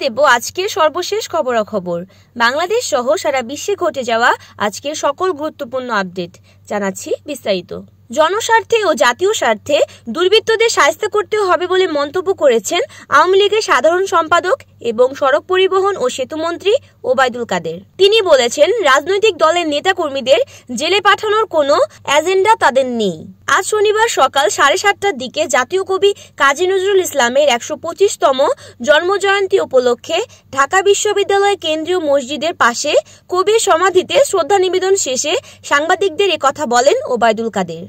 দেব আজকের সর্বশেষ খবরাখবর। বাংলাদেশ সহ সারা বিশ্বে ঘটে যাওয়া আজকের সকল গুরুত্বপূর্ণ আপডেট জানাচ্ছি বিস্তারিত। জনস্বার্থে ও জাতীয় স্বার্থে দুর্বৃত্তদের শায়েস্তা করতে হবে বলে মন্তব্য করেছেন আওয়ামী লীগের সাধারণ সম্পাদক এবং সড়ক পরিবহন ও সেতুমন্ত্রী ওবায়দুল কাদের। তিনি বলেছেন, রাজনৈতিক দলের নেতাকর্মীদের জেলে পাঠানোর কোনো এজেন্ডা তাদের নেই। আজ শনিবার সকাল 7:30টার দিকে জাতীয় কবি কাজী নজরুল ইসলামের 125তম জন্মজয়ন্তী উপলক্ষে ঢাকা বিশ্ববিদ্যালয় কেন্দ্রীয় মসজিদের পাশে কবির সমাধিতে শ্রদ্ধা নিবেদন শেষে সাংবাদিকদের একথা বলেন ওবায়দুল কাদের।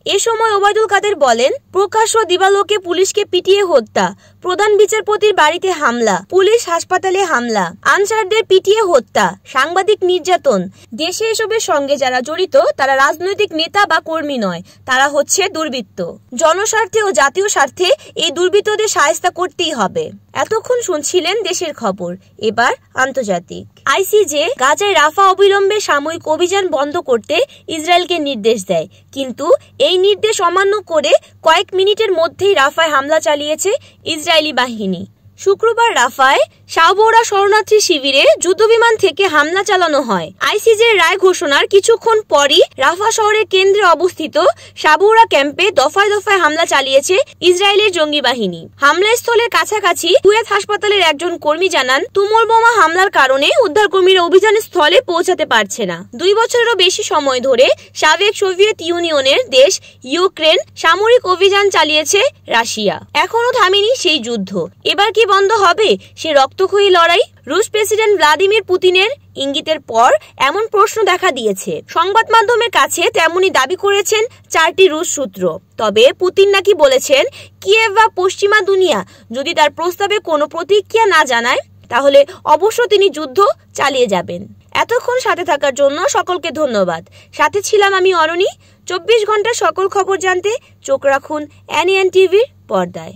এ সময় ওবায়দুল কাদের বলেন, প্রকাশ্য দিবালোকে পুলিশকে পিটিয়ে হত্যা, প্রধান বিচারপতির বাড়িতে হামলা, পুলিশ হাসপাতালে হামলা, আনসারদের পিটিয়ে হত্যা, সাংবাদিক নির্যাতন, দেশে এসবের সঙ্গে যারা জড়িত তারা রাজনৈতিক নেতা বা কর্মী নয়, তারা হচ্ছে দুর্বৃত্ত। জনস্বার্থে ও জাতীয় স্বার্থে এই দুর্বৃত্তদের শায়েস্তা করতেই হবে। এতক্ষণ শুনছিলেন দেশের খবর, এবার আন্তর্জাতিক। আইসিজে গাজায় রাফা অবিলম্বে সাময়িক অভিযান বন্ধ করতে ইসরায়েলকে নির্দেশ দেয়, কিন্তু এই নির্দেশ অমান্য করে কয়েক মিনিটের মধ্যেই রাফায় হামলা চালিয়েছে ইসরায়েলি বাহিনী। শুক্রবার রাফায় শাহবৌরা শরণার্থী শিবিরে যুদ্ধবিমান থেকে হামলা চালানো হয়। আইসিজের রায় ঘোষণার কিছুক্ষণ পরই রাফা শহরের কেন্দ্রে অবস্থিত শাহবৌরা ক্যাম্পে দফায় দফায় হামলা চালিয়েছে ইসরায়েলের জঙ্গি বাহিনী। হামলাস্থলের কাছাকাছি কুয়েত হাসপাতালের একজন কর্মী জানান, তুমুল বোমা হামলার কারণে উদ্ধারকর্মীরা অভিযান স্থলে পৌঁছাতে পারছে না। 2 বছরেরও বেশি সময় ধরে সাবেক সোভিয়েত ইউনিয়নের দেশ ইউক্রেন সামরিক অভিযান চালিয়েছে রাশিয়া। এখনো থামেনি সেই যুদ্ধ। এবার কি বন্ধ হবে সে রক্তক্ষয়ী লড়াই? রুশ প্রেসিডেন্ট ভ্লাদিমির পুতিনের ইঙ্গিতের পর এমন প্রশ্ন দেখা দিয়েছে। সংবাদ মাধ্যমের কাছে তেমনি দাবি করেছেন 4টি রুশ সূত্র। তবে পুতিন নাকি বলেছেন, কিয়েভ বা পশ্চিমা দুনিয়া যদি তার প্রস্তাবে কোনো প্রতিক্রিয়া না জানায় তাহলে অবশ্য তিনি যুদ্ধ চালিয়ে যাবেন। এতক্ষণ সাথে থাকার জন্য সকলকে ধন্যবাদ। সাথে ছিলাম আমি অরণি। 24 ঘন্টার সকল খবর জানতে চোখ রাখুন NAN টিভির পর্দায়।